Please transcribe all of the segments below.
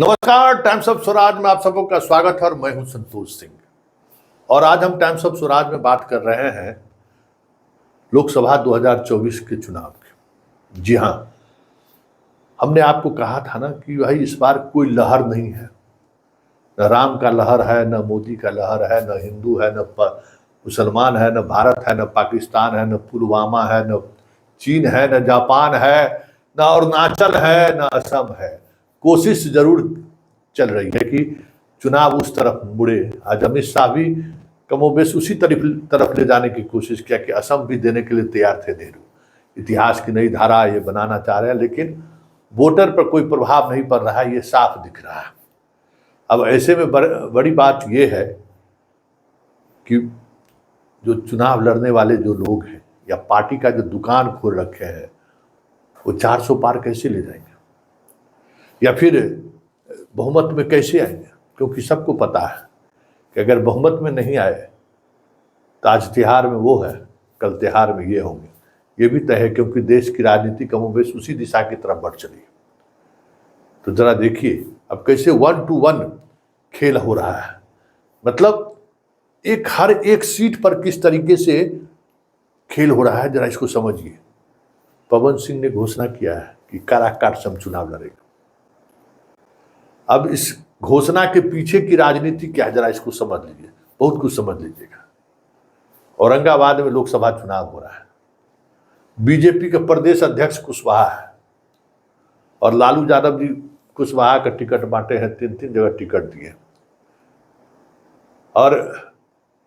नमस्कार, times of Swaraj में आप सबों का स्वागत है और मैं हूं संतोष सिंह। और आज हम टाइम्स ऑफ स्वराज में बात कर रहे हैं लोकसभा 2024 के चुनाव की। जी हां, हमने आपको कहा था ना कि भाई इस बार कोई लहर नहीं है, न राम का लहर है, न मोदी का लहर है, न हिंदू है, न मुसलमान है, न भारत है, न पाकिस्तान है, न पुलवामा है, न चीन है, न जापान है, न अरुणाचल है, न असम है। कोशिश जरूर चल रही है कि चुनाव उस तरफ मुड़े। आज अमित शाह भी कमोबेश उसी तरफ ले जाने की कोशिश किया कि असम भी देने के लिए तैयार थे नेहरू। इतिहास की नई धारा ये बनाना चाह रहे हैं, लेकिन वोटर पर कोई प्रभाव नहीं पड़ रहा है, ये साफ दिख रहा है। अब ऐसे में बड़ी बात ये है कि जो चुनाव लड़ने वाले जो लोग हैं या पार्टी का जो दुकान खोल रखे हैं वो 400 पार कैसे ले जाएंगे या फिर बहुमत में कैसे आएंगे। क्योंकि सबको पता है कि अगर बहुमत में नहीं आए तो आज तिहार में वो है, कल तिहार में ये होंगे। ये भी तय है, क्योंकि देश की राजनीति कमोबेश उसी दिशा की तरफ बढ़ चली है। तो जरा देखिए अब कैसे 1 to 1 खेल हो रहा है। मतलब हर एक सीट पर किस तरीके से खेल हो रहा है, जरा इसको समझिए। पवन सिंह ने घोषणा किया है कि काराकाट से हम चुनाव लड़ेंगे। अब इस घोषणा के पीछे की राजनीति क्या है, जरा इसको समझ लीजिए, बहुत कुछ समझ लीजिएगा। औरंगाबाद में लोकसभा चुनाव हो रहा है, बीजेपी के प्रदेश अध्यक्ष कुशवाहा है और लालू यादव जी कुशवाहा का टिकट बांटे हैं, 3 जगह टिकट दिए और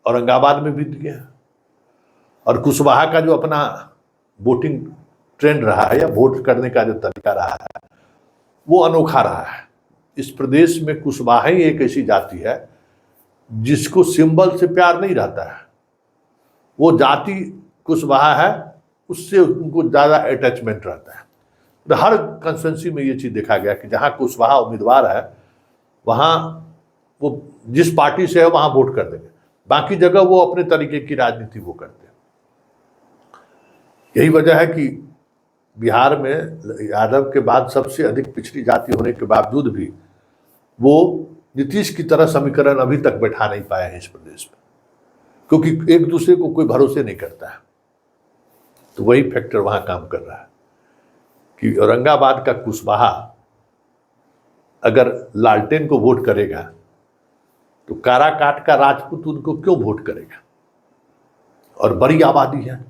औरंगाबाद में भी दिए। और कुशवाहा का जो अपना वोटिंग ट्रेंड रहा है या वोट करने का जो तरीका रहा है वो अनोखा रहा है। इस प्रदेश में कुशवाहा ही एक ऐसी जाति है जिसको सिंबल से प्यार नहीं रहता है। वो जाति कुशवाहा है, उससे उनको ज़्यादा अटैचमेंट रहता है। तो हर कंस्टिट्यूंसी में ये चीज़ देखा गया कि जहाँ कुशवाहा उम्मीदवार है वहाँ वो जिस पार्टी से है वहाँ वोट कर देंगे, बाकी जगह वो अपने तरीके की राजनीति वो करते हैं। यही वजह है कि बिहार में यादव के बाद सबसे अधिक पिछड़ी जाति होने के बावजूद भी वो नीतीश की तरह समीकरण अभी तक बैठा नहीं पाए हैं इस प्रदेश में, क्योंकि एक दूसरे को कोई भरोसे नहीं करता है। तो वही फैक्टर वहां काम कर रहा है कि औरंगाबाद का कुशवाहा अगर लालटेन को वोट करेगा तो काराकाट का राजपूत उनको क्यों वोट करेगा। और बड़ी आबादी है,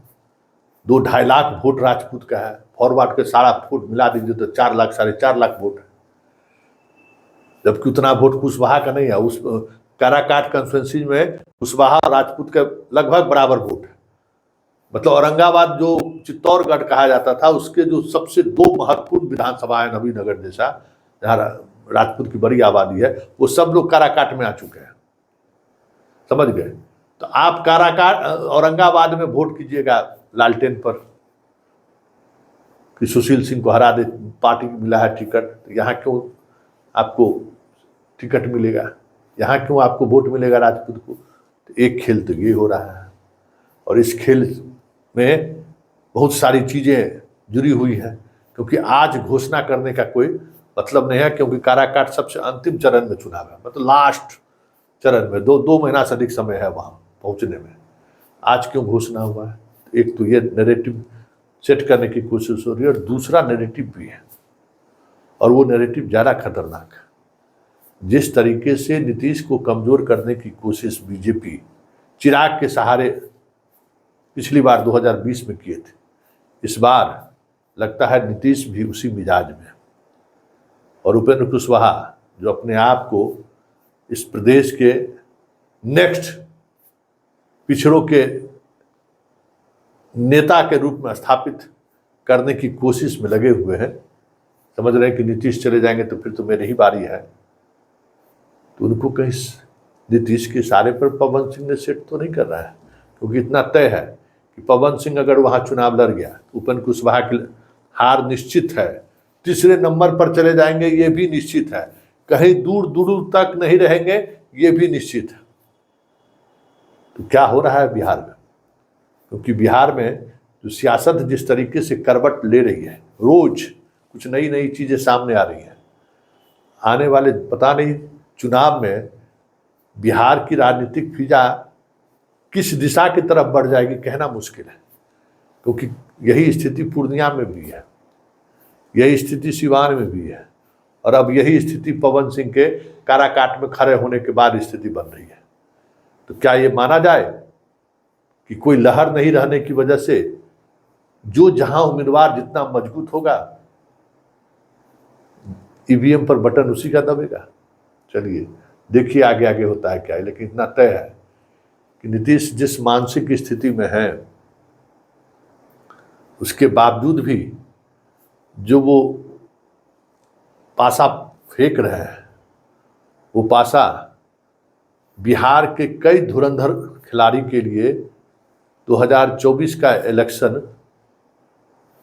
2-2.5 लाख वोट राजपूत का है। फॉरवर्ड के सारा वोट मिला दीजिए तो 4 लाख 4.5 लाख वोट है, जबकि उतना वोट कुशवाहा का नहीं है। उस काराकाट कंस्टिट्यूंसी में कुशवाहा और राजपूत का लगभग बराबर वोट है। मतलब औरंगाबाद जो चित्तौड़गढ़ कहा जाता था उसके जो सबसे 2 महत्वपूर्ण विधानसभा है, नबीनगर जैसा जहाँ राजपूत की बड़ी आबादी है, वो सब लोग काराकाट में आ चुके हैं। समझ गए? तो आप काराकाट औरंगाबाद में वोट कीजिएगा लालटेन पर कि सुशील सिंह को हरा दे, पार्टी को मिला है टिकट, तो यहाँ क्यों आपको टिकट मिलेगा, यहाँ क्यों आपको वोट मिलेगा राजपूत को। तो एक खेल तो ये हो रहा है और इस खेल में बहुत सारी चीज़ें जुड़ी हुई हैं, क्योंकि आज घोषणा करने का कोई मतलब नहीं है, क्योंकि काराकाट सबसे अंतिम चरण में चुनाव है। मतलब लास्ट चरण में 2 महीना से अधिक समय है वहाँ पहुँचने में। आज क्यों घोषणा हुआ है? एक तो ये नैरेटिव सेट करने की कोशिश हो रही है और दूसरा नैरेटिव भी है, और वो नैरेटिव ज़्यादा खतरनाक है। जिस तरीके से नीतीश को कमज़ोर करने की कोशिश बीजेपी चिराग के सहारे पिछली बार 2020 में किए थे, इस बार लगता है नीतीश भी उसी मिजाज में। और उपेंद्र कुशवाहा जो अपने आप को इस प्रदेश के नेक्स्ट पिछड़ों के नेता के रूप में स्थापित करने की कोशिश में लगे हुए हैं। समझ रहे हैं कि नीतीश चले जाएंगे तो फिर तो मेरी ही बारी है। तो उनको कहीं नीतीश के इशारे पर पवन सिंह ने सेट तो नहीं कर रहा है, क्योंकि इतना तय है कि पवन सिंह अगर वहाँ चुनाव लड़ गया तो उपेंद्र कुशवाहा की हार निश्चित है। तीसरे नंबर पर चले जाएंगे ये भी निश्चित है, कहीं दूर दूर तक नहीं रहेंगे ये भी निश्चित है। तो क्या हो रहा है बिहार में? क्योंकि बिहार में जो सियासत जिस तरीके से करवट ले रही है, रोज कुछ नई नई चीज़ें सामने आ रही हैं। आने वाले पता नहीं चुनाव में बिहार की राजनीतिक फिजा किस दिशा की तरफ बढ़ जाएगी कहना मुश्किल है, क्योंकि यही स्थिति पूर्णिया में भी है, यही स्थिति सिवान में भी है, और अब यही स्थिति पवन सिंह के काराकाट में खड़े होने के बाद स्थिति बन रही है। तो क्या ये माना जाए कि कोई लहर नहीं रहने की वजह से जो जहां उम्मीदवार जितना मजबूत होगा ईवीएम पर बटन उसी का दबेगा? चलिए देखिए आगे आगे होता है क्या है, लेकिन इतना तय है कि नीतीश जिस मानसिक स्थिति में है उसके बावजूद भी जो वो पासा फेंक रहे हैं, वो पासा बिहार के कई धुरंधर खिलाड़ी के लिए 2024 का इलेक्शन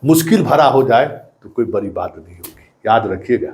मुश्किल भरा हो जाए तो कोई बड़ी बात नहीं होगी, याद रखिएगा।